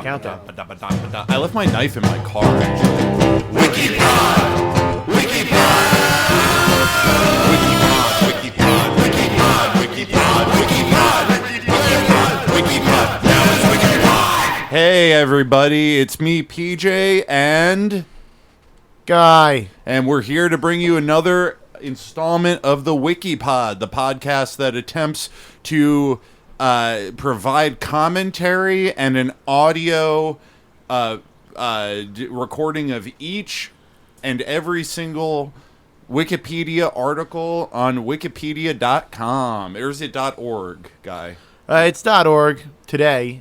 Countdown. I left my knife in my car, actually. WikiPod! WikiPod! WikiPod! WikiPod! WikiPod! WikiPod! WikiPod! WikiPod! Now it's WikiPod! Hey, everybody. It's me, PJ, and... Guy. And we're here to bring you another installment of the WikiPod, the podcast that attempts to... provide commentary and an audio recording of each and every single Wikipedia article on wikipedia.com. Or is it .org, Guy? It's .org today.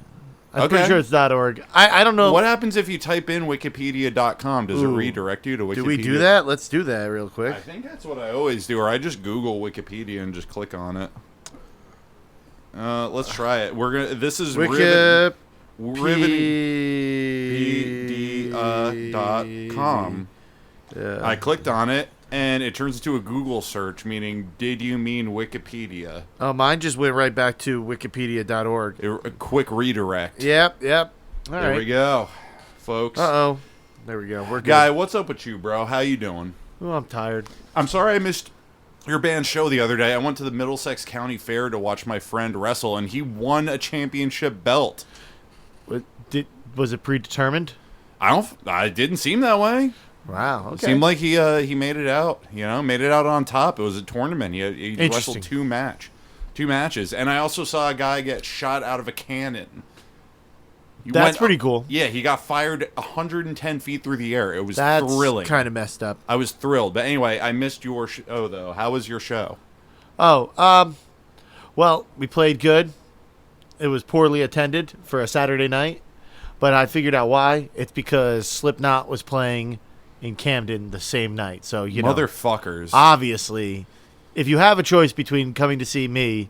I'm pretty sure it's .org. I don't know. What happens if you type in wikipedia.com? Does it redirect you to Wikipedia? Do we do that? Let's do that real quick. I think that's what I always do, or I just Google Wikipedia and just click on it. Let's try it. We're gonna. This is riveting.com. Yeah. I clicked on it, and it turns into a Google search, meaning, did you mean Wikipedia? Oh, mine just went right back to wikipedia.org. A quick redirect. Yep. All there right. we go, folks. Uh-oh. There we go. We're good. Guy, what's up with you, bro? How you doing? Oh, I'm tired. I'm sorry I missed your band's show the other day. I went to the Middlesex County Fair to watch my friend wrestle, and he won a championship belt. Was it predetermined? I didn't seem that way. Wow. Okay. It seemed like he made it out. Made it out on top. It was a tournament. He wrestled two matches, and I also saw a guy get shot out of a cannon. That's pretty cool. Yeah, he got fired 110 feet through the air. It was thrilling. That's kind of messed up. I was thrilled. But anyway, I missed your show, though. How was your show? Oh, well, we played good. It was poorly attended for a Saturday night, but I figured out why. It's because Slipknot was playing in Camden the same night. So, Motherfuckers. Obviously, if you have a choice between coming to see me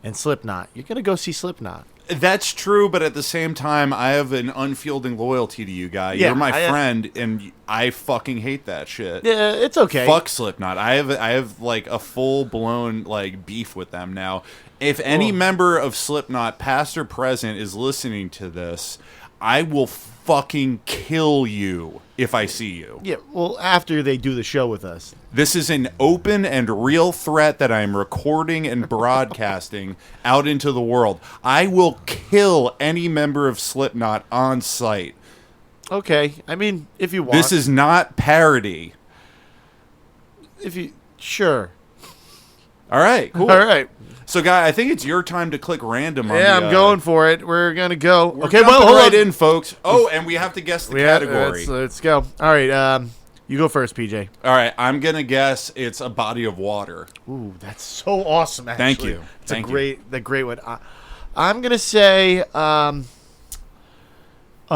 and Slipknot, you're going to go see Slipknot. That's true, but at the same time, I have an unfielding loyalty to you, Guy. Yeah, You're my friend, and I fucking hate that shit. Yeah, it's okay. Fuck Slipknot. I have like a full blown like beef with them now. If any member of Slipknot, past or present, is listening to this, I will fucking kill you if I see you. Yeah, well, after they do the show with us. This is an open and real threat that I am recording and broadcasting out into the world. I will kill any member of Slipknot on sight. Okay, I mean, if you want. This is not parody. Sure. All right, cool. All right. So, Guy, I think it's your time to click random on I'm going for it. We're going to go. Okay, well, hold right in, folks. Oh, and we have to guess the category. Let's go. All right, you go first, PJ. All right, I'm going to guess it's a body of water. Ooh, that's so awesome, actually. Thank you. It's a great one. I'm going to say a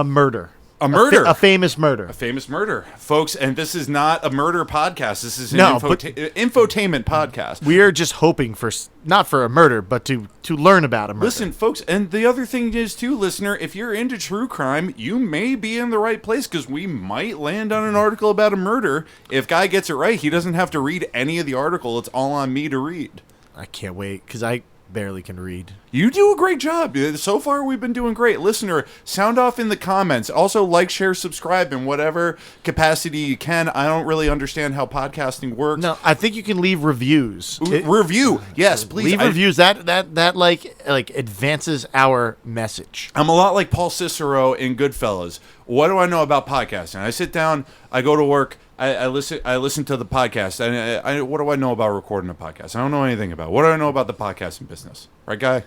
murder. A murder. A famous murder. A famous murder. Folks, and this is not a murder podcast. This is an infotainment podcast. We are just hoping for, not for a murder, but to learn about a murder. Listen, folks, and the other thing is, too, listener, if you're into true crime, you may be in the right place, because we might land on an article about a murder. If Guy gets it right, he doesn't have to read any of the article. It's all on me to read. I can't wait, because I barely can read. You do a great job. So far, we've been doing great. Listener, sound off in the comments. Also, like, share, subscribe in whatever capacity you can. I don't really understand how podcasting works. No, I think you can leave reviews. Review. Yes, please. Leave reviews. That like advances our message. I'm a lot like Paul Cicero in Goodfellas. What do I know about podcasting? I sit down, I go to work, I listen to the podcast, and what do I know about recording a podcast? I don't know anything about it. What do I know about the podcasting business? Right, Guy?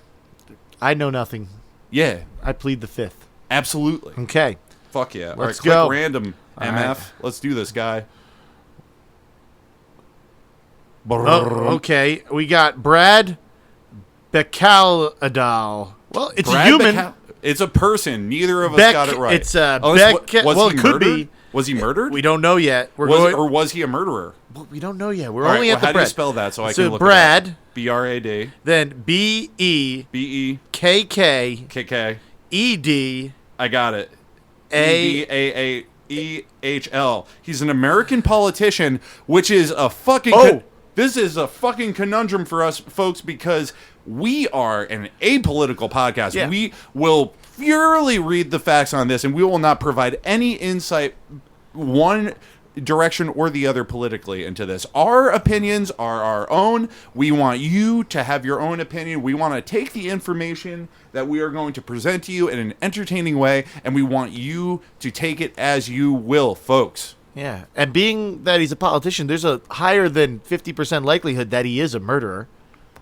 I know nothing. Yeah. I plead the fifth. Absolutely. Okay. Fuck yeah. Let's go. Click random, MF. Right. Let's do this, Guy. Oh, okay. We got Brad Bekkedahl. Well, it's a human. It's a person. Neither of us got it right. It's it could be. Was he murdered? We don't know yet. Or was he a murderer? Well, we don't know yet. We're only at the how Brad. Do you spell that so I can look Brad, it up? B-R-A-D. Then B-E. K-K. K-K. E-D. I got it. E-D-A-A-E-H-L. He's an American politician, which is a fucking... This is a fucking conundrum for us, folks, because we are an apolitical podcast. Yeah. We will thoroughly read the facts on this, and we will not provide any insight one direction or the other politically into this. Our opinions are our own. We want you to have your own opinion. We want to take the information that we are going to present to you in an entertaining way, and we want you to take it as you will, folks. Yeah, and being that he's a politician, there's a higher than 50% likelihood that he is a murderer.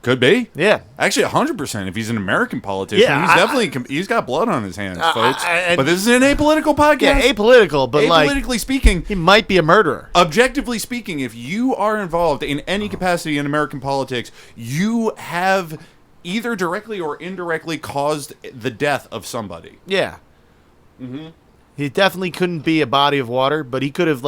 Could be. Yeah. Actually, 100% if he's an American politician. Yeah, He's got blood on his hands, folks. But this is an apolitical podcast. Yeah, apolitical, but Apolitically speaking, he might be a murderer. Objectively speaking, if you are involved in any capacity in American politics, you have either directly or indirectly caused the death of somebody. Yeah. Mm-hmm. He definitely couldn't be a body of water, but he could have,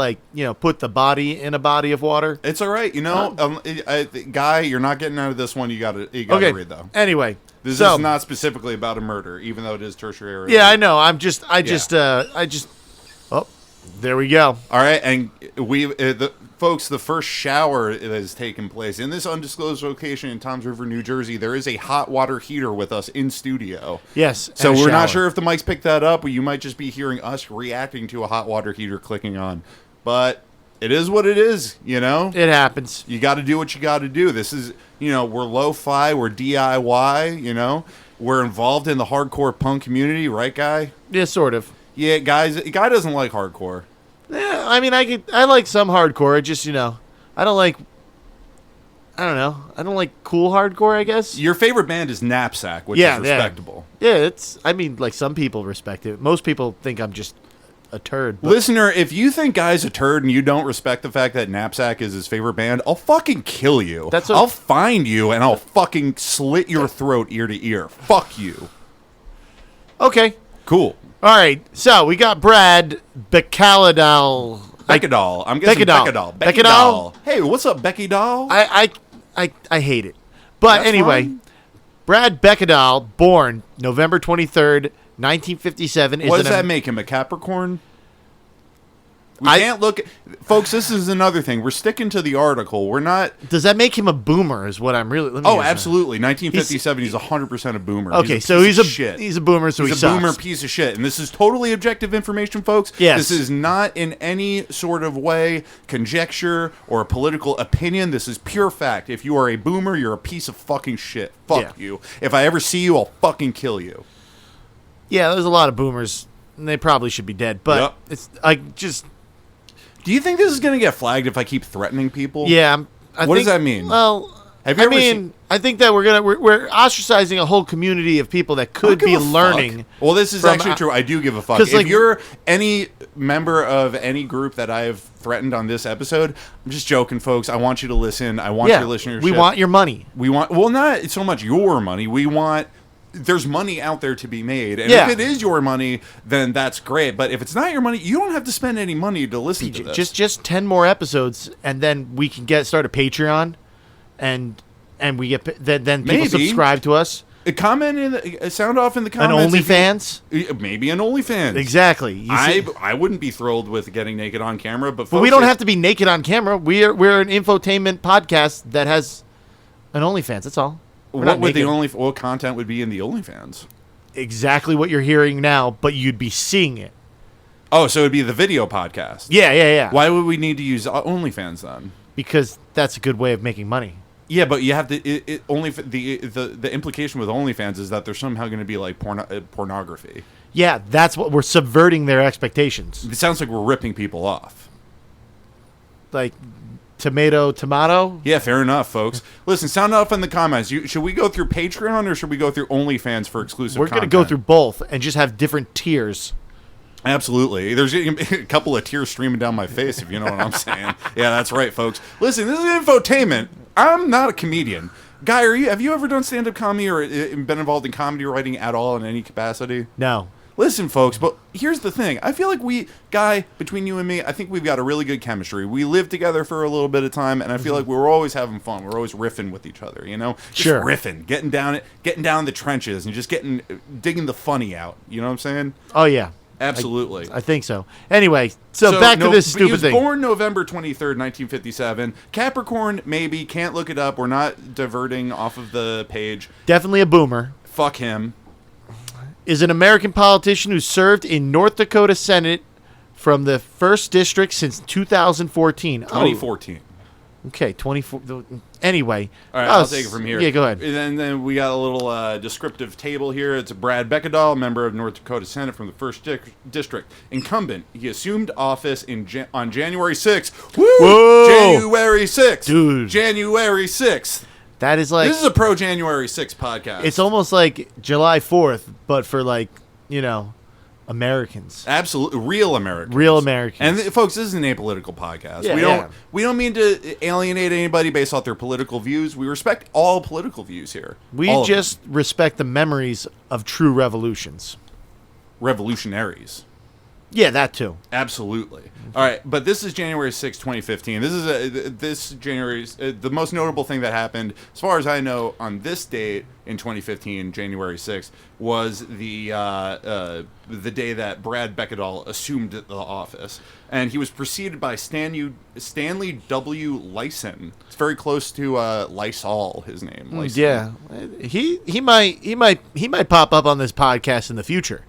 put the body in a body of water. It's all right. Guy, you're not getting out of this one. You got to read, though. Anyway. This is not specifically about a murder, even though it is tertiary. Yeah, I know. Oh, there we go. All right, and folks, the first shower that has taken place in this undisclosed location in Toms River, New Jersey. There is a hot water heater with us in studio. Yes. So we're not sure if the mics picked that up, or you might just be hearing us reacting to a hot water heater clicking on. But it is what it is, you know? It happens. You got to do what you got to do. This is, we're lo-fi, we're DIY, We're involved in the hardcore punk community, right, Guy? Yeah, sort of. Yeah, guy doesn't like hardcore. Yeah, I mean, I like some hardcore. It just, I don't like cool hardcore, I guess. Your favorite band is Knapsack, which is respectable. Yeah, some people respect it. Most people think I'm just a turd. But listener, if you think Guy's a turd and you don't respect the fact that Knapsack is his favorite band, I'll fucking kill you. I'll find you and I'll fucking slit your throat ear to ear. Fuck you. Okay. Cool. All right, so we got Brad Bekkedahl. Bekkedahl. I'm guessing Bekkedahl. Bekkedahl. Hey, what's up, Bekkedahl? I hate it. But that's anyway, fine. Brad Bekkedahl, born November 23rd, 1957. What does that make him, a Capricorn? We can't look... Folks, this is another thing. We're sticking to the article. We're not... Does that make him a boomer is what I'm really... absolutely. 1957, he's 100% a boomer. Okay, he's a boomer, so he's a boomer piece of shit. And this is totally objective information, folks. Yes. This is not in any sort of way conjecture or a political opinion. This is pure fact. If you are a boomer, you're a piece of fucking shit. Fuck you. If I ever see you, I'll fucking kill you. Yeah, there's a lot of boomers, and they probably should be dead. But Do you think this is going to get flagged if I keep threatening people? Yeah. What does that mean? Well, I think that we're ostracizing a whole community of people that could be learning. Well, this is actually true. I do give a fuck. If you're any member of any group that I have threatened on this episode, I'm just joking, folks. I want you to listen. I want your listenership. We want your money. Not so much your money. There's money out there to be made. And if it is your money, then that's great. But if it's not your money, you don't have to spend any money to listen to this. Just 10 more episodes, and then we can start a Patreon, and we get then people subscribe to us. Sound off in the comments. An OnlyFans? Maybe an OnlyFans. Exactly. I wouldn't be thrilled with getting naked on camera. But we don't have to be naked on camera. We're an infotainment podcast that has an OnlyFans. That's all. What content would be in the OnlyFans? Exactly what you're hearing now, but you'd be seeing it. Oh, so it'd be the video podcast. Yeah. Why would we need to use OnlyFans then? Because that's a good way of making money. Yeah, but you have to. The implication with OnlyFans is that there's somehow going to be like pornography. Yeah, that's what we're subverting their expectations. It sounds like we're ripping people off. Like. Tomato. Yeah, fair enough, folks. Listen, sound off in the comments. Should we go through Patreon or should we go through OnlyFans for exclusive content? We're going to go through both and just have different tiers. Absolutely. There's a couple of tears streaming down my face, if you know what I'm saying. Yeah, that's right, folks. Listen, this is infotainment. I'm not a comedian. Guy, have you ever done stand-up comedy or been involved in comedy writing at all in any capacity? No. Listen, folks, but here's the thing. I feel like Guy, between you and me, I think we've got a really good chemistry. We lived together for a little bit of time, and I feel like we were always having fun. We're always riffing with each other, Just riffing, getting down the trenches and just digging the funny out. You know what I'm saying? Oh, yeah. Absolutely. I think so. Anyway, so back to this stupid thing. He was born November 23rd, 1957. Capricorn, maybe. Can't look it up. We're not diverting off of the page. Definitely a boomer. Fuck him. is an American politician who served in North Dakota Senate from the 1st District since 2014. 2014. Okay, 24. Anyway. All right, I'll take it from here. Yeah, go ahead. And then we got a little descriptive table here. It's Brad Bekkedahl, member of North Dakota Senate from the 1st District. Incumbent. He assumed office on January 6th. Woo! Whoa! January 6th. Dude. January 6th. That is like... This is a pro-January 6th podcast. It's almost like July 4th, but for Americans. Absolutely, real Americans. Real Americans. And folks, this is an apolitical podcast. Yeah, we don't mean to alienate anybody based off their political views. We respect all political views here. We just respect the memories of true revolutions. Revolutionaries. Yeah, that too. Absolutely. All right, but this is January 6, 2015. This January, the most notable thing that happened, as far as I know, on this date in 2015, January 6th, was the day that Brad Bekkedahl assumed the office, and he was preceded by Stanley W. Lyson. It's very close to Lysol, his name. Lyson. Yeah, he might pop up on this podcast in the future.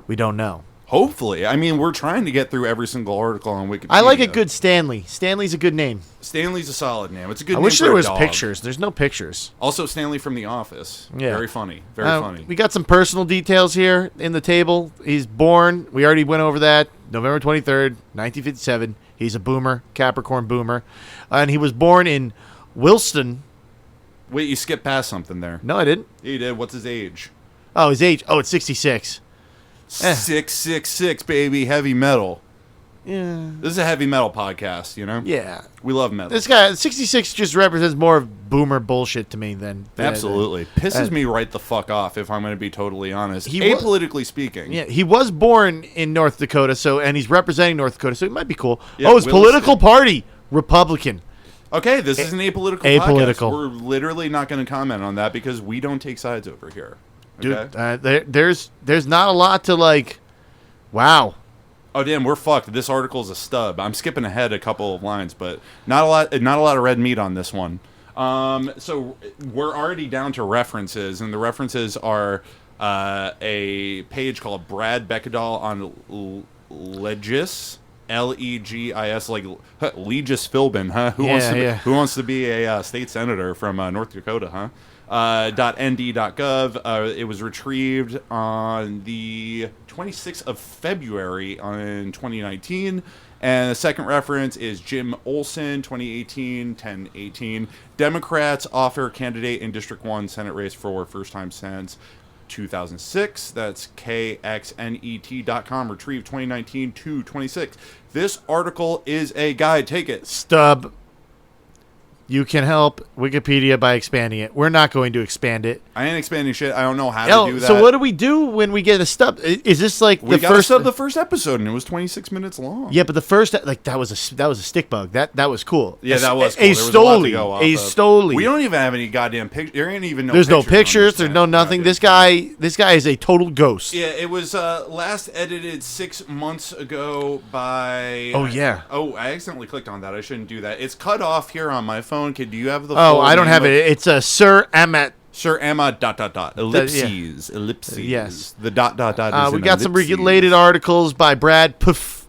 We don't know. Hopefully. I mean, we're trying to get through every single article on Wikipedia. I like a good Stanley. Stanley's a good name. Stanley's a solid name. It's a good I name wish for there a was dog. pictures. There's no pictures. Also, Stanley from The Office. Yeah. Very funny. Very funny. We got some personal details here in the table. He's born, we already went over that, November 23rd, 1957. He's a boomer, Capricorn boomer. And he was born in Wilston. Wait, you skipped past something there. No, I didn't. Yeah, you did. What's his age? Oh, his age. Oh, it's 66. 666, baby. Heavy metal. Yeah. This is a heavy metal podcast, you know? Yeah. We love metal. This guy, 66 just represents more of boomer bullshit to me than... Absolutely. Pisses me right the fuck off, if I'm going to be totally honest. He Apolitically speaking. Yeah, he was born in North Dakota, and he's representing North Dakota, so he might be cool. Yeah, his political party, Republican. Okay, this is an apolitical Apolitical. podcast. We're literally not going to comment on that because we don't take sides over here. Okay? Dude, there's not a lot to like... Wow. Oh damn, we're fucked. This article's a stub. I'm skipping ahead a couple of lines, but not a lot of red meat on this one. So we're already down to references, and the references are a page called Brad Bekkedahl on Legis, Legis, like Legis Philbin, huh? Who wants to be a state senator from North Dakota, huh? .nd.gov. It was retrieved on the 26th of February in 2019. And the second reference is Jim Olson, 2018, 10/18. Democrats offer candidate in District 1 Senate race for first time since 2006. That's kxnet.com. Retrieved 2019 to 26. This article is a guide. Take it. Stub. You can help Wikipedia by expanding it. We're not going to expand it. I ain't expanding shit. I don't know how to do that. So what do we do when we get a stub? Is this like we got the first episode, and it was 26 minutes long. Yeah, but the first that was a stick bug. That was cool. Yeah, that was cool. A Stoli. We don't even have any goddamn pictures. There ain't even no. There's no pictures. There's no nothing. This guy is a total ghost. Yeah, it was last edited 6 months ago by. Oh yeah. I accidentally clicked on that. I shouldn't do that. It's cut off here on my phone. Do you have the? Oh, I don't have it. It's a Sir Emmet. Sir Emma ... ellipses ellipses. Yes. The ... is we got some related articles by Brad Puff.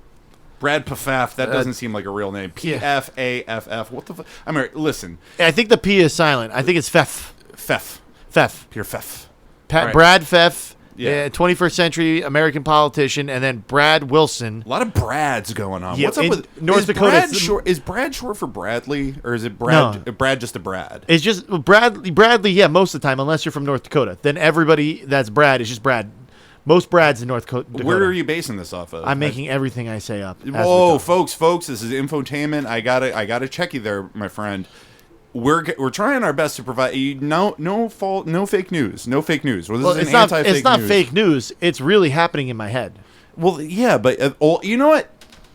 Brad Pfaff. That doesn't seem like a real name. Pfaff. What the fuck? I mean, listen. I think the P is silent. I think it's Feff. Feff. Pure Feff. Right. Brad Feff. Yeah. 21st century American politician, and then Brad Wilson. A lot of Brads going on. Yeah, what's up with North Dakota? Is Brad short for Bradley, or is it Brad? No. Brad just a Brad? It's just Bradley. Yeah, most of the time, unless you're from North Dakota, then everybody that's Brad is just Brad. Most Brads in North Dakota. Where are you basing this off of? I'm making everything I say up. Whoa, folks! This is infotainment. I gotta check you there, my friend. We're trying our best to provide you no fake news. Well, this is it's not fake news. It's really happening in my head. Well, yeah, but you know what?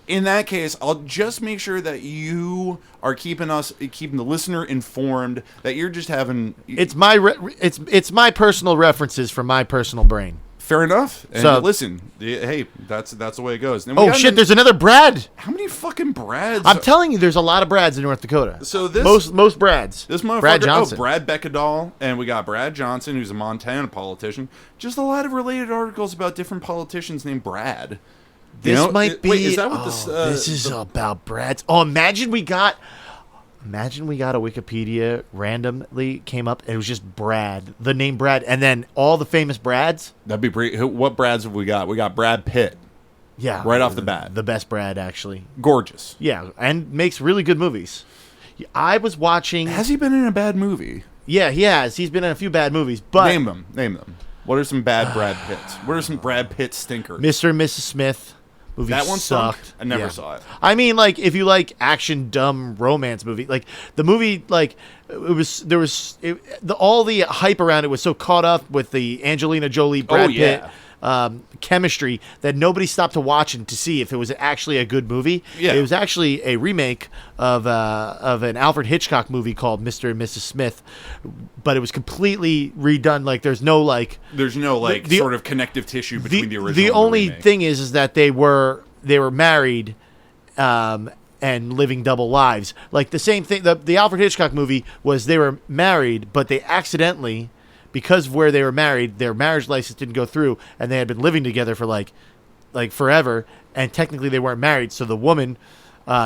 In that case, I'll just make sure that you are keeping the listener informed. That you're just having it's my personal references from my personal brain. Fair enough. And So- listen, hey, that's the way it goes. And Oh shit! There's another Brad. how many fucking Brads? I'm telling you, there's a lot of Brads in North Dakota. So this most Brads. This motherfucker, Brad Johnson. Brad Bekkedahl, and we got Brad Johnson, who's a Montana politician. Just a lot of related articles about different politicians named Brad. This might be. Wait, is that what this? This is about Brads. Oh, imagine we got a Wikipedia randomly came up. And it was just Brad, the name Brad, and then all the famous Brads. That'd be pretty. What Brads have we got? We got Brad Pitt. Yeah, Right off the bat. the best Brad actually. Gorgeous. Yeah, and makes really good movies. I was watching. Has he been in a bad movie? Yeah, he has. He's been in a few bad movies, but Name them. What are some bad Brad Pitts? What are some Brad Pitt stinkers? Mr. and Mrs. Smith. Movie That one sucked. sucked. I never saw it. I mean, like, if you like action, dumb romance movie, like the movie, like all the hype around it was so caught up with the Angelina Jolie, Brad Pitt chemistry that nobody stopped to watch and to see if it was actually a good movie. Yeah. It was actually a remake of an Alfred Hitchcock movie called Mr. and Mrs. Smith, but it was completely redone. Like, there's no sort of connective tissue between the original. The and only remake. thing is that they were married, and living double lives. Like the same thing. The Alfred Hitchcock movie was they were married, but they accidentally, because of where they were married, their marriage license didn't go through, and they had been living together for like forever, and technically they weren't married. So the woman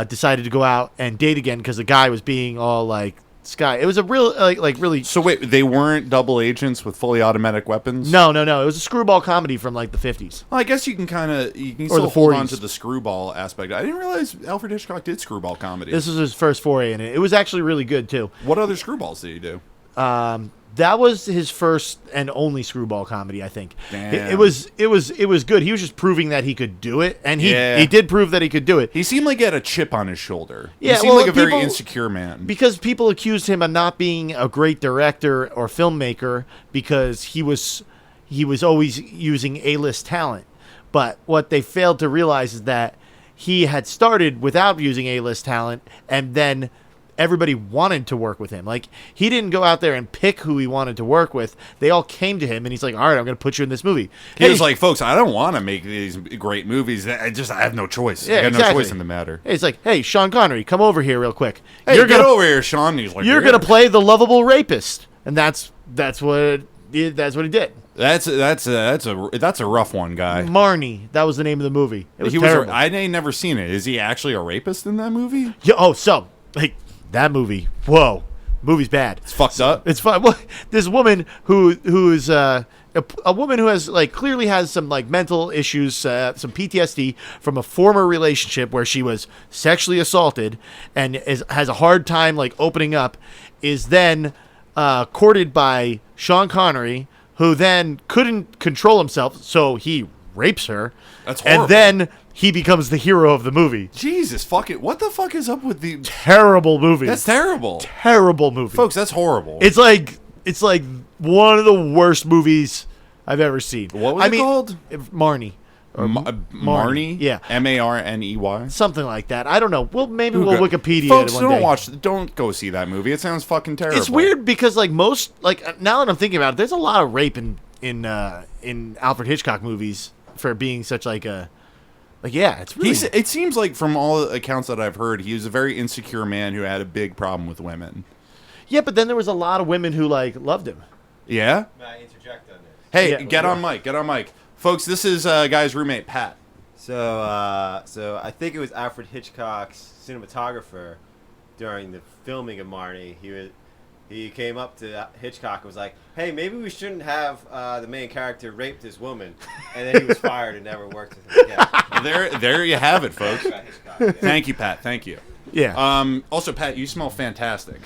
decided to go out and date again because the guy was being all like Sky. It was a real really. So wait, they weren't double agents with fully automatic weapons? No. It was a screwball comedy from like the 50s. Well, I guess you can still the hold on 40s. to the screwball aspect. I didn't realize Alfred Hitchcock did screwball comedy. This was his first foray in it. It was actually really good too. What other screwballs did he do? That was his first and only screwball comedy, I think. Damn. It was good. He was just proving that he could do it, and he did prove that he could do it. He seemed like he had a chip on his shoulder. Yeah, he seemed well, like a very people- insecure man. Because people accused him of not being a great director or filmmaker because he was always using A-list talent. But what they failed to realize is that he had started without using A-list talent, and then everybody wanted to work with him. Like, he didn't go out there and pick who he wanted to work with. They all came to him, and he's like, all right, I'm going to put you in this movie. He was like, folks, I don't want to make these great movies. I have no choice. Yeah, I have exactly. no choice in the matter. It's like, hey, Sean Connery, come over here real quick. Hey, you're get gonna, over here, Sean. And he's like, You're "Yeah." going to play the lovable rapist. And that's what he did. That's a rough one, guy. Marnie, that was the name of the movie. It was He terrible. I ain't never seen it. Is he actually a rapist in that movie? Yeah, so, like, that movie, whoa, movie's bad. It's fucked up. It's fine. Well, this woman who's a woman who has clearly has some mental issues, some PTSD from a former relationship where she was sexually assaulted and has a hard time opening up, is then courted by Sean Connery, who then couldn't control himself, so he rapes her. That's horrible. And then he becomes the hero of the movie. Jesus, fuck it. What the fuck is up with the... Terrible movie. That's terrible. Terrible movie. Folks, that's horrible. It's like one of the worst movies I've ever seen. What was it called? Marnie. Or Marnie? Yeah. Marney? Something like that. I don't know. Well, maybe we'll Wikipedia Folks, it one day. don't go see that movie. It sounds fucking terrible. It's weird because now that I'm thinking about it, there's a lot of rape in Alfred Hitchcock movies for being such it's really... It seems like from all accounts that I've heard, he was a very insecure man who had a big problem with women. Yeah, but then there was a lot of women who loved him. Yeah? May I interject on this? Hey, Yeah. get on mic. Folks, this is guy's roommate, Pat. So I think it was Alfred Hitchcock's cinematographer during the filming of Marnie. He came up to Hitchcock and was like, "Hey, maybe we shouldn't have the main character rape this woman," and then he was fired and never worked with him again. There you have it, folks. About Hitchcock, yeah. Thank you, Pat. Thank you. Yeah. Also, Pat, you smell fantastic.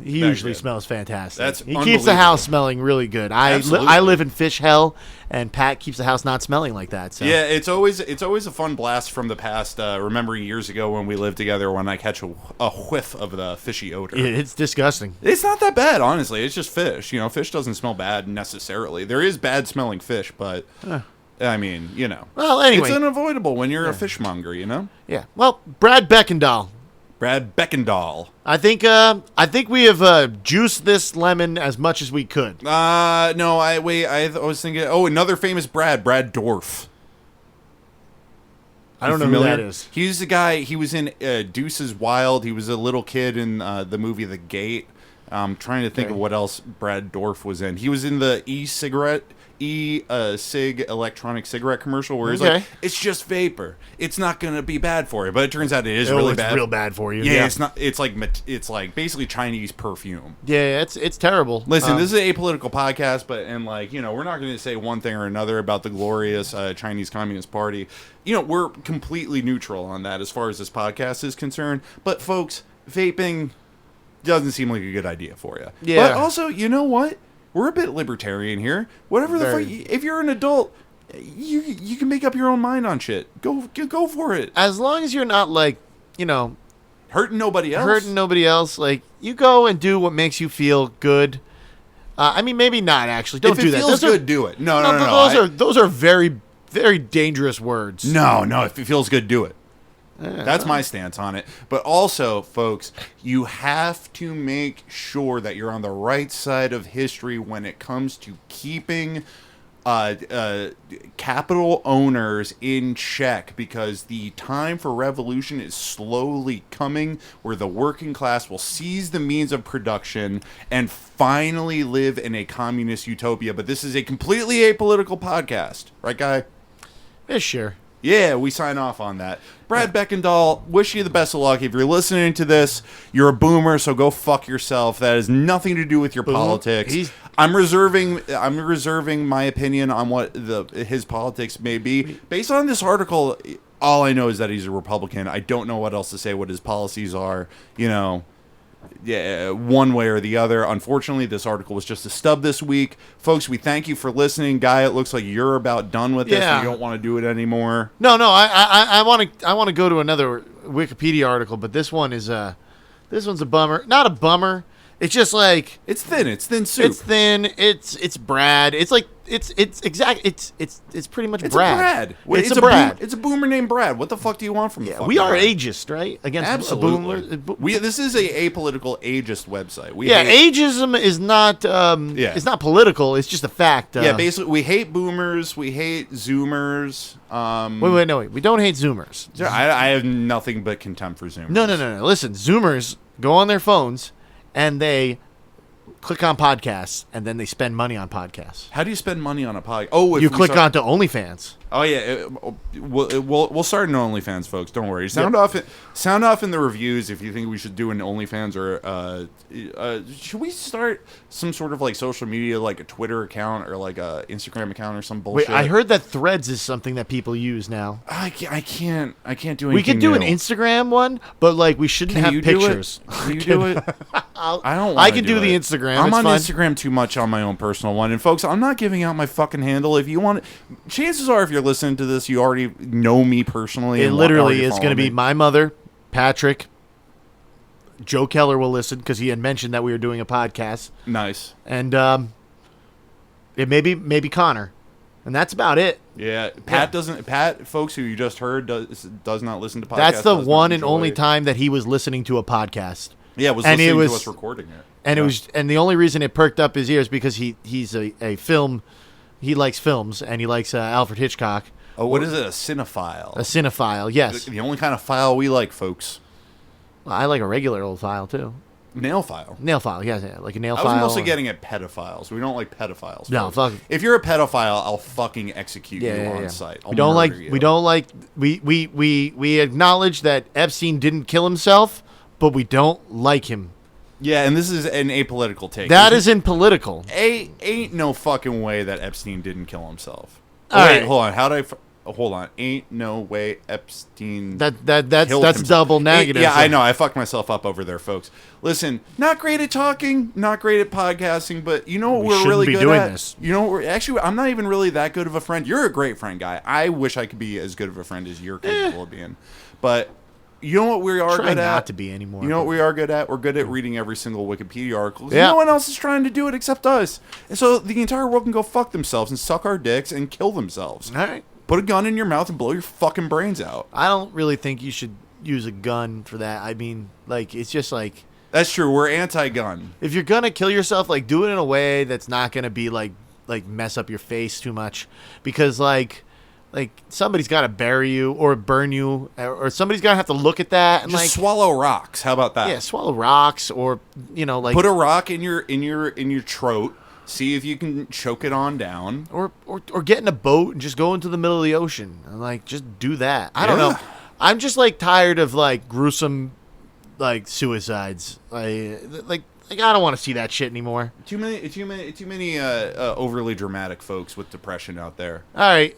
He usually smells fantastic. That's he keeps the unbelievable. house smelling really good. Absolutely. I live in fish hell, and Pat keeps the house not smelling like that. So. Yeah, it's always a fun blast from the past. Remembering years ago when we lived together, when I catch a whiff of the fishy odor. It's disgusting. It's not that bad, honestly. It's just fish. Fish doesn't smell bad necessarily. There is bad smelling fish, but I mean, Well, anyway. it's unavoidable when you're a fishmonger. Yeah. Well, Brad Bekkedahl. Brad Bekkedahl. I think we have juiced this lemon as much as we could. No, I was thinking. Oh, another famous Brad Dorff. I don't know who that is. He's the guy. He was in Deuces Wild. He was a little kid in the movie The Gate. I'm trying to think of what else Brad Dorff was in. He was in the cig electronic cigarette commercial where he's like, it's just vapor. It's not gonna be bad for you, but it turns out it is really bad. It's real bad for you. Yeah, it's not. It's like basically Chinese perfume. Yeah, it's terrible. Listen, this is an apolitical podcast, but we're not going to say one thing or another about the glorious Chinese Communist Party. We're completely neutral on that as far as this podcast is concerned. But folks, vaping doesn't seem like a good idea for you. Yeah. But also, you know what? We're a bit libertarian here. Whatever the fuck, if you're an adult, you can make up your own mind on shit. Go for it. As long as you're not hurting nobody else. Like, you go and do what makes you feel good. I mean, maybe not actually. Don't do that. If it feels good, do it. No. Those are very, very dangerous words. No. If it feels good, do it. That's my stance on it. But also, folks, you have to make sure that you're on the right side of history when it comes to keeping capital owners in check, because the time for revolution is slowly coming, where the working class will seize the means of production and finally live in a communist utopia. But this is a completely apolitical podcast. Right, Guy? Yeah, sure. Yeah, we sign off on that. Brad Bekkedahl, wish you the best of luck. If you're listening to this, you're a boomer, so go fuck yourself. That has nothing to do with your politics. I'm reserving my opinion on what his politics may be. Based on this article, all I know is that he's a Republican. I don't know what else to say, what his policies are, one way or the other. Unfortunately, this article was just a stub this week. Folks, we thank you for listening. Guy, it looks like you're about done with this. You don't want to do it anymore. No, I want to go to another Wikipedia article, but this one's a bummer. Not a bummer. It's just like it's thin soup. It's thin. It's Brad. It's like it's pretty much it's Brad. It's a Brad. It's a boomer named Brad. What the fuck do you want from the we are ageist, right? Against absolutely. This is a apolitical ageist website. Ageism is not it's not political. It's just a fact. Basically, we hate boomers. We hate Zoomers. Wait. We don't hate Zoomers. I have nothing but contempt for Zoomers. No. Listen, Zoomers go on their phones and they click on podcasts, and then they spend money on podcasts. How do you spend money on a podcast? Oh, you click onto OnlyFans. Oh yeah, we'll start an OnlyFans, folks. Don't worry. Sound off in the reviews if you think we should do an OnlyFans, or should we start some sort of like social media, like a Twitter account or like a Instagram account or some bullshit? Wait, I heard that Threads is something that people use now. I can't do anything. We could do an Instagram one, but like we shouldn't have pictures. Can you do it? I don't. I can do the Instagram. I'm on Instagram too much on my own personal one, and folks, I'm not giving out my fucking handle. If you want, chances are, if you're listening to this, you already know me personally. It literally is going to be my mother, Patrick. Joe Keller will listen because he had mentioned that we were doing a podcast. Nice. And it maybe Connor, and that's about it. Yeah, Pat doesn't. Pat, folks, who you just heard does not listen to podcasts. That's the one and only time that he was listening to a podcast. Yeah, listening to us recording it. And the only reason it perked up his ears because he's a film. He likes films and he likes Alfred Hitchcock. Oh, what is it? A cinephile. A cinephile, yes. The only kind of file we like, folks. Well, I like a regular old file too. Nail file. Nail file, yeah, like a nail file. I was mostly getting at pedophiles. We don't like pedophiles. No, fuck. If you're a pedophile, I'll fucking execute you on site. We acknowledge that Epstein didn't kill himself, but we don't like him. Yeah, and this is an apolitical take. That isn't political. Ain't no fucking way that Epstein didn't kill himself. Wait, hold on. Hold on. Ain't no way Epstein that's double negative. I know. I fucked myself up over there, folks. Listen, not great at talking, not great at podcasting, but you know what we're really good at? This. You know, I'm not even really that good of a friend. You're a great friend, Guy. I wish I could be as good of a friend as you're capable of being. But you know what we are good at? Try not to be anymore. You know what we are good at? We're good at reading every single Wikipedia article. Yeah. No one else is trying to do it except us. And so the entire world can go fuck themselves and suck our dicks and kill themselves. All right. Put a gun in your mouth and blow your fucking brains out. I don't really think you should use a gun for that. I mean, like, it's just like, That's true. We're anti-gun. if you're gonna kill yourself, like, do it in a way that's not gonna be like mess up your face too much, because like somebody's got to bury you or burn you, or somebody's got to have to look at that and Just like swallow rocks. How about that? yeah, swallow rocks, or like Put a rock in your throat. See if you can choke it on down. or get in a boat and just go into the middle of the ocean and like just do that. I don't Yeah. know. I'm just like tired of like gruesome like suicides. Like I don't want to see that shit anymore. Too many overly dramatic folks with depression out there. All right,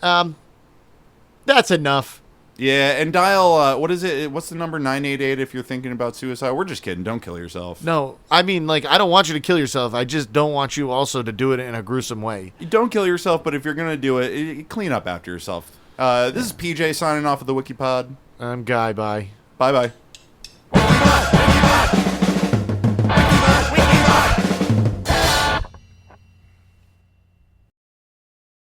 that's enough. Yeah, and dial what is it? What's the number 988 if you're thinking about suicide? We're just kidding. Don't kill yourself. No, I mean, like, I don't want you to kill yourself. I just don't want you also to do it in a gruesome way. You don't kill yourself, but if you're gonna do it, clean up after yourself. This is PJ signing off of the WikiPod. I'm Guy. Bye. Bye bye.